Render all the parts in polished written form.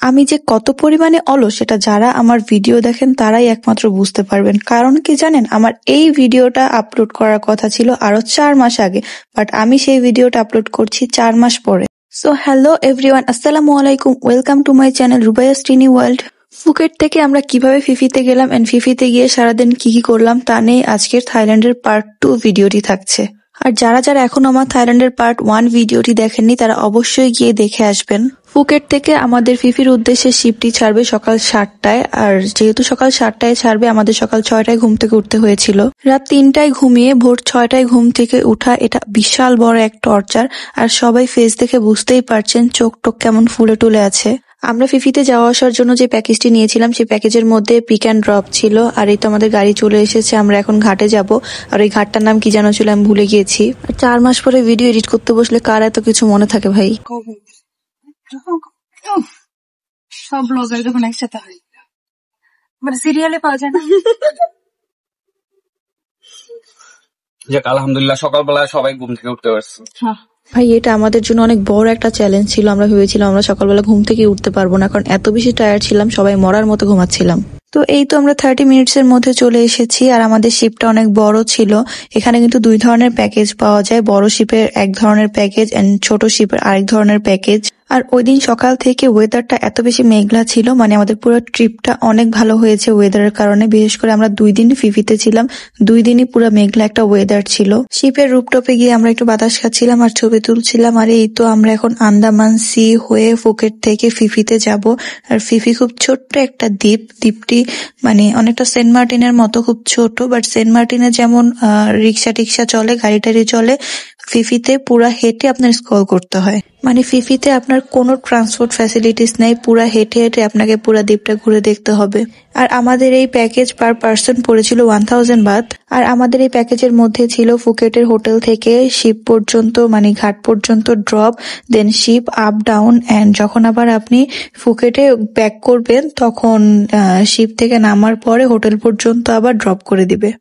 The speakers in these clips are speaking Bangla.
আমি যে কত পরিমাণে অলস সেটা যারা আমার ভিডিও দেখেন তারাই একমাত্র বুঝতে পারবেন। কারণ কি জানেন, আমার এই ভিডিওটা আপলোড করার কথা ছিল আরো 4 মাস আগে, বাট আমি সেই ভিডিওটা আপলোড করছি 4 মাস পরে। সো হ্যালো এভরিওয়ান, আসসালামু আলাইকুম, welcome to my channel Rubaiya's tiny world. Phuket থেকে আমরা কিভাবে ফিফিতে গেলাম এন্ড ফিফিতে গিয়ে সারাদিন কি করলাম তা নিয়ে আজকের থাইল্যান্ডের পার্ট 2 ভিডিওটি থাকছে। আর যারা যারা এখনো আমার থাইল্যান্ডের পার্ট 1 ভিডিওটি দেখেননি তারা অবশ্যই গিয়ে দেখে আসবেন। ফুকেট থেকে আমাদের ফিফির উদ্দেশ্যে শিপটি ছাড়বে সকাল 7টায়, আর যেহেতু সকাল 7টায় ছাড়বে আমাদের সকাল 6টায় ঘুম থেকে উঠতে হয়েছিল। রাত 3টায় ঘুমিয়ে ভোর 6টায় ঘুম থেকে উঠা, এটা বিশাল বড় এক টর্চার। আর সবাই ফেস দেখে বুঝতেই পারছেন চোখ টোক কেমন ফুলে টুলে আছে। আমরা ফিফিতে যাওয়া আসার জন্য যে প্যাকেজটি নিয়েছিলাম সেই প্যাকেজের মধ্যে পিক অ্যান্ড ড্রপ ছিল। আর এই তো আমাদের গাড়ি চলে এসেছে, আমরা এখন ঘাটে যাব। আর ওই ঘাটটার নাম কি যেন ছিল, আমি ভুলে গিয়েছি। 4 মাস পরে ভিডিও এডিট করতে বসলে কার এত কিছু মনে থাকে ভাই। সব ব্লগার যখন একসাথে হয় মানে সিরিয়ালে পাওয়া যায় না। যাক আলহামদুলিল্লাহ সকালবেলায় সবাই ঘুম থেকে উঠতে পারছে। ভাই এটা আমাদের জন্য অনেক বড় একটা চ্যালেঞ্জ ছিল। আমরা ভেবেছিলাম আমরা সকালবেলা ঘুম থেকে উঠতে পারবো না, কারণ এত বেশি টায়ার্ড ছিলাম, সবাই মরার মতো ঘুমাচ্ছিলাম। তো এই তো আমরা 30 মিনিটসের মধ্যে চলে এসেছি। আর আমাদের শিপটা অনেক বড় ছিল। এখানে কিন্তু 2 ধরনের প্যাকেজ পাওয়া যায়, বড় শিপের এক ধরনের প্যাকেজ এন্ড ছোট শিপের আরেক ধরনের প্যাকেজ। আর ওই দিন সকাল থেকে ওয়েদারটা এত বেশি মেঘলা ছিল, মানে আমাদের পুরো ট্রিপটা অনেক ভালো হয়েছে ওয়েদারের কারণে। বিশেষ করে আমরা 2 দিন ফিফিতে ছিলাম, 2 দিনই পুরো মেঘলা একটা ওয়েদার ছিল। শিপের রুপটপে গিয়ে আমরা একটু বাতাস খাচ্ছিলাম আর ছবি তুলছিলাম। আর এই তো আমরা এখন আন্দামান সি হয়ে ফুকেট থেকে ফিফিতে যাব। আর ফিফি খুব ছোট্ট একটা দ্বীপ। দ্বীপটি মানে অনেকটা সেন্ট মার্টিনের মতো, খুব ছোট। বাট সেন্ট মার্টিনে যেমন রিক্সা টিক্সা চলে, গাড়ি টাড়ি চলে, ফিফিতে পুরা হেঁটে আপনার স্ক্রল করতে হয়। মানে ফিফিতে আপনার কোনো ট্রান্সপোর্ট ফ্যাসিলিটিস নেই, পুরা হেঁটে হেঁটে আপনাকে পুরা দ্বীপটা ঘুরে দেখতে হবে। আর আমাদের এই প্যাকেজ পার পার্সন পড়েছিল 1000 বাত। আর আমাদের এই প্যাকেজের মধ্যে ছিল ফুকেটের হোটেল থেকে শিপ পর্যন্ত, মানে ঘাট পর্যন্ত drop, then ship up down, and যখন আবার আপনি ফুকেটে ব্যাক করবেন তখন শিপ থেকে নামার পরে হোটেল পর্যন্ত আবার ড্রপ করে দিবে।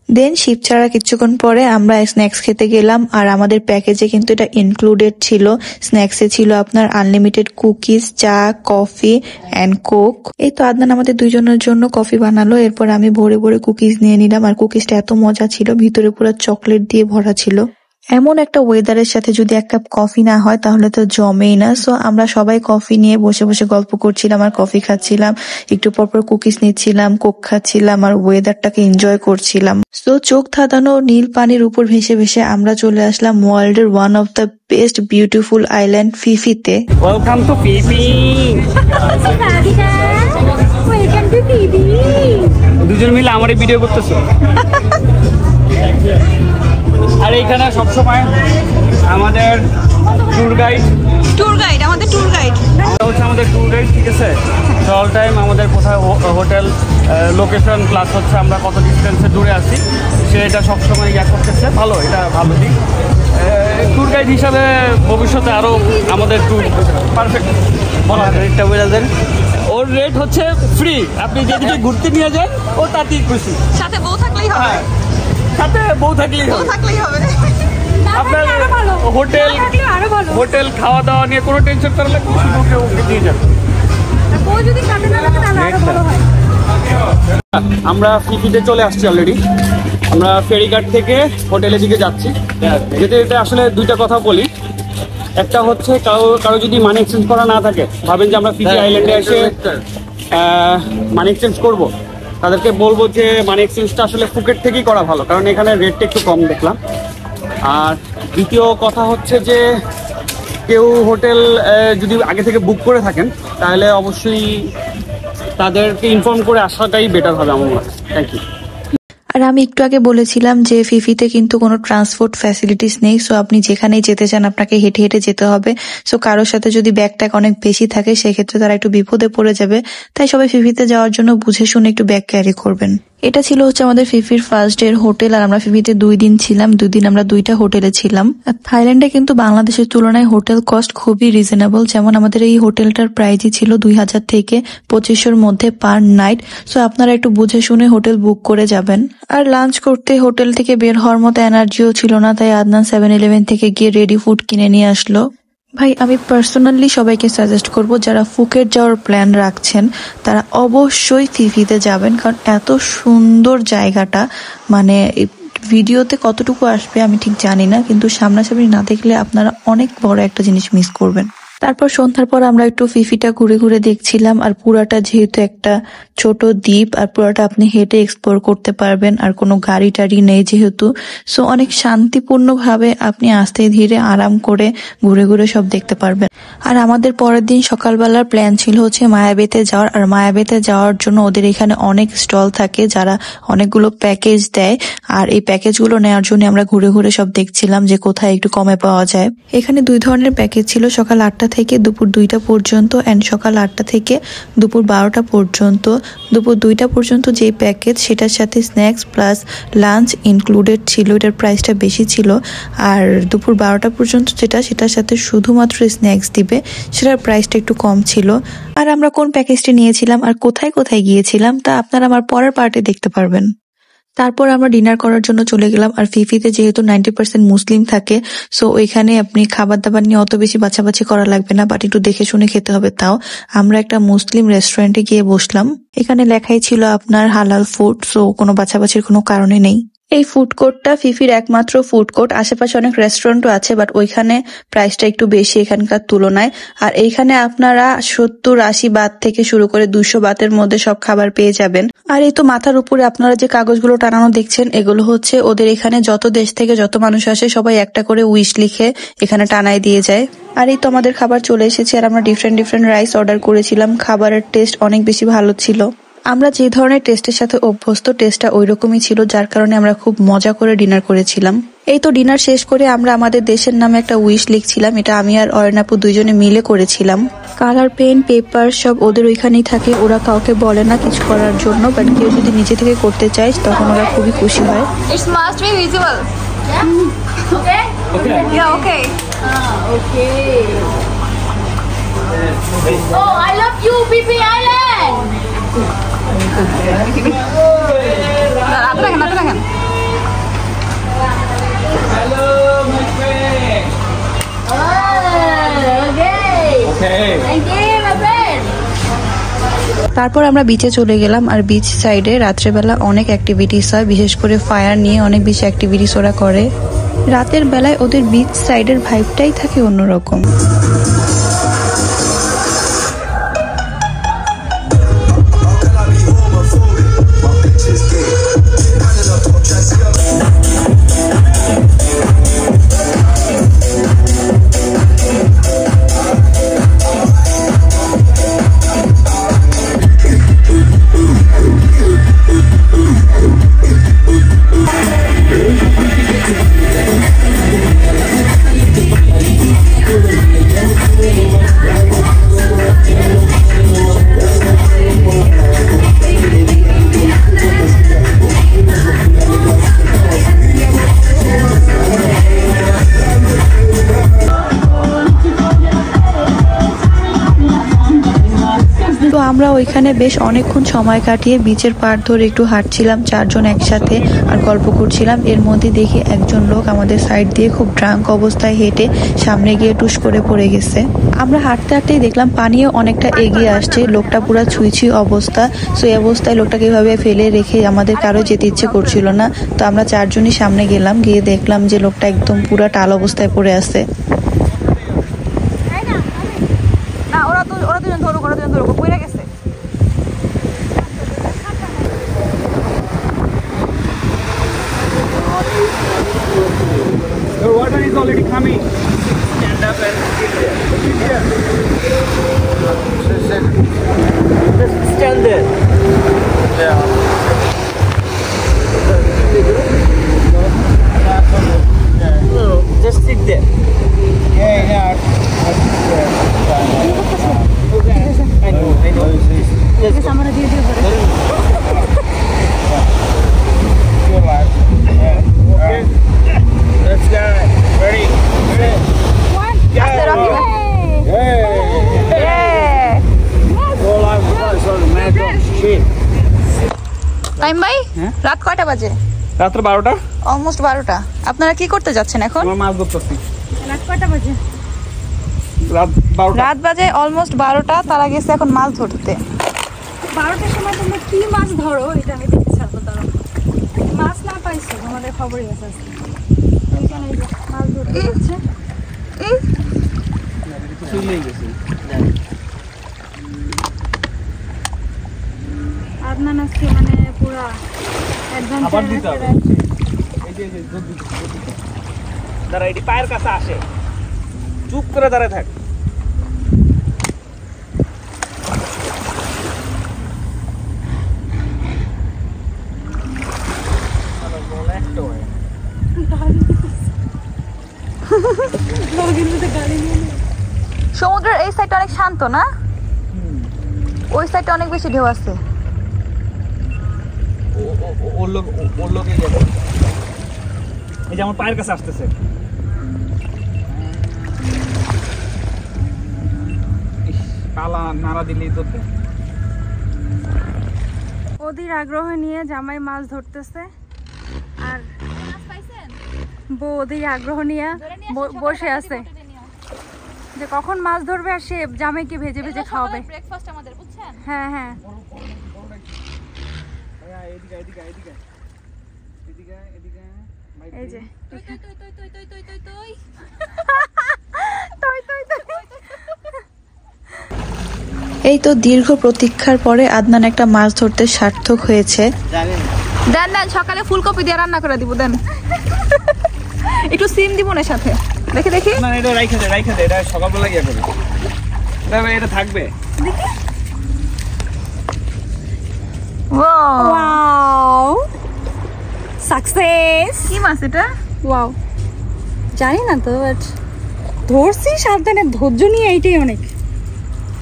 দেন শিপ ছাড়া কিছুক্ষণ পরে আমরা স্ন্যাক্স খেতে গেলাম। আর আমাদের প্যাকেজে কিন্তু এটা ইনক্লুডেড ছিল। স্ন্যাক্সে ছিল আপনার আনলিমিটেড কুকিজ, চা, কফি এন্ড কোক। এই তো আদনান আমাদের 2 জনের জন্য কফি বানালো। এরপর আমি ভরে ভরে কুকিজ নিয়ে নিলাম। আর কুকিজটা এত মজা ছিল, ভিতরে পুরো চকলেট দিয়ে ভরা ছিল। এমন একটা ওয়েদারের সাথে যদি 1 কাপ কফি না হয় তাহলে তো জমেই না। সো আমরা সবাই কফি নিয়ে বসে বসে গল্প করছিলাম আর কফি খাচ্ছিলাম, একটু পরপর কুকিজ নিচ্ছিলাম, কোক খাচ্ছিলাম আর ওয়েদারটাকে এনজয় করছিলাম। সো চোখ ধাঁধানো নীল পানির উপর ভেসে ভেসে আমরা চলে আসলাম ওয়ার্ল্ডের one of the best beautiful island ফিফিতে। Welcome to Phi Phi. দুজন মিলে আমারই ভিডিও করতেছো। আর এইখানে সবসময় আমাদের ট্যুর গাইড আমাদের ট্যুর গাইড হচ্ছে আমাদের ট্যুর গাইড, ঠিক আছে। অল টাইম আমাদের কোথায় হোটেল লোকেশন প্লাস হচ্ছে আমরা কত ডিস্টেন্সে দূরে আছি সেটা সবসময় ইয়া করতেছে। ভালো, এটা ভালো দিক। ট্যুর গাইড হিসাবে ভবিষ্যতে আরও আমাদের ট্যুর পারফেক্ট। বলা রেটটা বলে দেন। ওর রেট হচ্ছে ফ্রি, আপনি যেদিকে ঘুরতে নিয়ে যান ও তাতেই খুশি। সাথে বউ থাকলেই হবে। সাথে বউ থাকলেই হবে। আপনার হোটেল খাওয়া দাওয়া নিয়ে কোনো টেনশন করা লাগবে, ওকে দিয়ে যান। আমরা ফিফিতে চলে আসছি অলরেডি। আমরা ফেরিঘাট থেকে হোটেলের দিকে যাচ্ছি। যেতে যেতে আসলে 2টা কথা বলি। একটা হচ্ছে কারো যদি মানি এক্সচেঞ্জ করা না থাকে, ভাবেন যে আমরা ফিফি আইল্যান্ডে এসে মানি এক্সচেঞ্জ করবো, তাদেরকে বলবো যে মানি এক্সচেঞ্জটা আসলে ফুকেট থেকেই করা ভালো, কারণ এখানে রেটটা একটু কম দেখলাম। আর দ্বিতীয় কথা হচ্ছে যে কেউ হোটেল যদি আগে থেকে বুক করে থাকেন তাহলে অবশ্যই তাদেরকে ইনফর্ম করে আসাটাই বেটার হবে আমার মনে হয়। Thank you. আর আমি একটু আগে বলেছিলাম যে ফিফিতে কিন্তু কোনো ট্রান্সপোর্ট ফ্যাসিলিটিস নেই। সো আপনি যেখানেই যেতে চান আপনাকে হেঁটে হেঁটে যেতে হবে। সো কারোর সাথে যদি ব্যাগ ট্যাগ অনেক বেশি থাকে সেক্ষেত্রে তারা একটু বিপদে পড়ে যাবে। তাই সবাই ফিফিতে যাওয়ার জন্য বুঝে শুনে একটু ব্যাগ ক্যারি করবেন। এটা ছিল হচ্ছে আমাদের ফিফির ফার্স্ট ডে হোটেল। আর আমরা ফিফিতে 2 দিন ছিলাম, 2 দিন আমরা 2টা হোটেলে ছিলাম। আর থাইল্যান্ডে কিন্তু বাংলাদেশের তুলনায় হোটেল কস্ট খুবই রিজনেবল। যেমন আমাদের এই হোটেলটার প্রাইসই ছিল 2000 থেকে 2500-র মধ্যে পার নাইট। সো আপনারা একটু বুঝে শুনে হোটেল বুক করে যাবেন। আর লাঞ্চ করতে হোটেল থেকে বের হওয়ার মতো এনার্জিও ছিল না, তাই আদনান 7-Eleven থেকে গিয়ে রেডি ফুড কিনে নিয়ে আসলো। ভাই আমি পার্সোনালি সবাইকে সাজেস্ট করব যারা ফুকেট যাওয়ার প্ল্যান রাখছেন তারা অবশ্যই ফিফিতে যাবেন, কারণ এত সুন্দর জায়গাটা, মানে ভিডিওতে কতটুকু আসবে আমি ঠিক জানি না, কিন্তু সামনাসামনি না দেখলে আপনারা অনেক বড় একটা জিনিস মিস করবেন। তারপর সন্ধ্যার পর আমরা একটু ফিফিটা ঘুরে ঘুরে দেখছিলাম, আর পুরাটা যেহেতু একটা ছোট দ্বীপ আর পুরাটা আপনি হেঁটে এক্সপ্লোর করতে পারবেন, আর কোনো গাড়ি টাড়ি নেই যেহেতু, সো অনেক শান্তিপূর্ণ ভাবে আপনি আস্তে ধীরে আরাম করে ঘুরে ঘুরে সব দেখতে পারবেন। আর আমাদের পরের দিন সকালবেলার প্ল্যান ছিল হচ্ছে মায়াবেতে যাওয়ার, আর মায়াবেতে যাওয়ার জন্য ওদের এখানে অনেক স্টল থাকে যারা অনেকগুলো প্যাকেজ দেয়, আর এই প্যাকেজগুলো নেওয়ার জন্য আমরা ঘুরে ঘুরে সব দেখছিলাম যে কোথায় একটু কমে পাওয়া যায়। এখানে 2 ধরনের প্যাকেজ ছিল, সকাল 8টা থেকে দুপুর 2টা পর্যন্ত এন্ড সকাল 8টা থেকে দুপুর 12টা পর্যন্ত। দুপুর 2টা পর্যন্ত যে প্যাকেজ সেটার সাথে স্ন্যাক্স প্লাস লাঞ্চ ইনক্লুডেড ছিল, এটার প্রাইসটা বেশি ছিল। আর দুপুর 12টা পর্যন্ত সেটার সাথে শুধুমাত্র স্ন্যাক্স দিবে, সেটার প্রাইসটা একটু কম ছিল। আর আমরা কোন প্যাকেজটি নিয়েছিলাম আর কোথায় কোথায় গিয়েছিলাম তা আপনারা আমার পরের পার্টে দেখতে পারবেন। তারপর আমরা ডিনার করার জন্য চলে গেলাম, আর ফিফিতে যেহেতু 90% মুসলিম থাকে, সো ওইখানে আপনি খাবার দাবার নিয়ে অত বেশি বাছাবাছি করা লাগবে না, বাট একটু দেখে শুনে খেতে হবে। তাও আমরা একটা মুসলিম রেস্টুরেন্টে গিয়ে বসলাম, এখানে লেখাই ছিল আপনার হালাল ফুড, সো কোনো বাছাবাছির কোনো কারণে নেই। এই ফুড কোর্টটা ফিফির একমাত্র ফুড কোর্ট, আশেপাশে অনেক রেস্টুরেন্টও আছে বাট ওইখানে প্রাইসটা একটু বেশি এখানকার তুলনায়। আর এইখানে আপনারা 70-80 বাত থেকে শুরু করে 200 বাতের মধ্যে সব খাবার পেয়ে যাবেন। আর এই তো মাথার উপরে আপনারা যে কাগজগুলো টানানো দেখছেন, এগুলো হচ্ছে ওদের এখানে যত দেশ থেকে যত মানুষ আসে সবাই একটা করে উইশ লিখে এখানে টানায় দিয়ে যায়। আর এই তো আমাদের খাবার চলে এসেছে, আর আমরা ডিফারেন্ট রাইস অর্ডার করেছিলাম। খাবারের টেস্ট অনেক বেশি ভালো ছিল, আমরা যে ধরনের টেস্টের সাথে অভ্যস্ত টেস্টটা ওই রকমই ছিল, যার কারণে আমরা খুব মজা করে ডিনার করেছিলাম। এই তো ডিনার শেষ করে আমরা আমাদের দেশের নামে একটা উইশ লিখছিলাম, এটা আমি আর অয়নাপু দুইজনে মিলে করেছিলাম। কালার পেন পেপার সব ওদের ওইখানেই থাকে, ওরা কাউকে বলে না কিছু করার জন্য, বাট কেউ যদি নিজে থেকে করতে চায় তখন ওরা খুবই খুশি হয়। It must be visible. Yeah. Okay. Okay. Yeah. Okay. Okay. Oh, I love you, Pipi Island. Hello, my friend. Oh, okay. Okay. Thank you, my friend. তারপর আমরা বিচে চলে গেলাম, আর বিচ সাইডে রাত্রেবেলা অনেক অ্যাক্টিভিটিস হয়, বিশেষ করে ফায়ার নিয়ে অনেক বেশি অ্যাক্টিভিটিস ওরা করে। রাতের বেলায় ওদের বিচ সাইডের ভাইবটাই থাকে অন্যরকম। আমরা ওইখানে বেশ অনেকক্ষণ সময় কাটিয়ে বিচের পাড় ধরে একটু হাঁটছিলাম 4 জন একসাথে, আর গল্প করছিলাম। এর মধ্যে দেখি একজন লোক আমাদের সাইড দিয়ে খুব ড্রাঙ্ক অবস্থায় হেঁটে সামনে গিয়ে টুস করে পড়ে গেছে। আমরা হাঁটতে হাঁটতেই দেখলাম পানিও অনেকটা এগিয়ে আসছে, লোকটা পুরো ছুঁই অবস্থা। সো এই অবস্থায় লোকটাকে এভাবে ফেলে রেখে আমাদের কারো যেতে ইচ্ছে করছিল না, তো আমরা 4 জনই সামনে গেলাম, গিয়ে দেখলাম যে লোকটা একদম পুরো টাল অবস্থায় পড়ে আছে। The water is already coming. Stand up and sit there. Just stand there. Yeah. No, just sit there. Yeah. Okay. I know. Yes. Okay. Let's go. Ready? One. Yeah. After Rocky. Yeah. All I'm on the mat on shit. Time ভাই রাত কয়টা বাজে? রাত্র 12টা, অলমোস্ট 12টা। আপনারা কি করতে যাচ্ছেন এখন? আমরা মাছ ধরতেছি। রাত কয়টা বাজে? রাত 12টা। রাত বাজে অলমোস্ট 12টা, তারা গেছে এখন মাছ ধরতে। 12টার সময় তোমরা কি মাছ ধরো এটা আমি দেখতে চাবো। তারা মাছ না পাইছো তোমাদের খবরই আছে আজকে। ওইখানে এই যে মাছ ধরতে যাচ্ছে। চলেই গেছে। আদনান আজকে মানে পুরা আবার অ্যাডভেঞ্চার দিতে হবে। এই যে দাঁড়া, এটি পায়ের কাছে আসে, চুপ করে দাঁড়ায় থাক। সমুদ্রের এই সাইডটা অনেক শান্ত না, ওই সাইডটা অনেক বেশি ঢেউ আছে। ওর লোকে যাবে। এই যে আমার পায়ের কাছে আসতেছে। পালা নাড়া দিলেই তো। ওদের আগ্রহ নিয়ে জামাই মাছ ধরতেছে আর বউ ওদের আগ্রহ নিয়ে বসে আছে যে কখন মাছ ধরবে আর সে জামাইকে ভেজে ভেজে খাওয়াবে। ব্রেকফাস্ট আমাদের, বুঝছেন? হ্যাঁ হ্যাঁ এই যে এই তো দীর্ঘ প্রতীক্ষার পরে আদনান একটা মাছ ধরতে সার্থক হয়েছে। দেন দেন, সকালে ফুলকপি দিয়ে রান্না করে দিব, দেন একটু সিম দিব না সাথে। দেখে দেখি, না এটা রাইখা দে, এটা সকালবেলা গিয়ে করবে। এটা থাকবে। Wow success. কি মাছ এটা? ওয়াও জানি না তো, বাট ধরছি সাবধানে, ধৈর্য নিয়ে এইটাই অনেক।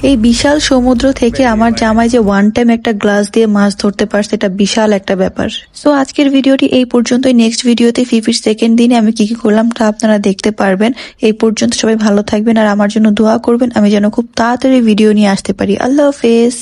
এই বিশাল সমুদ্র থেকে আমার জামাই যে ওয়ান টাইম একটা গ্লাস দিয়ে মাছ ধরতে পারছে, এটা বিশাল একটা ব্যাপার। সো আজকের ভিডিওটি এই পর্যন্তই। নেক্সট ভিডিওতে ফিফির সেকেন্ড দিনে আমি কি কি করলাম তা আপনারা দেখতে পারবেন। এই পর্যন্ত সবাই ভালো থাকবেন আর আমার জন্য দোয়া করবেন, আমি যেন খুব তাড়াতাড়ি ভিডিও নিয়ে আসতে পারি। আল্লাহ হাফেজ।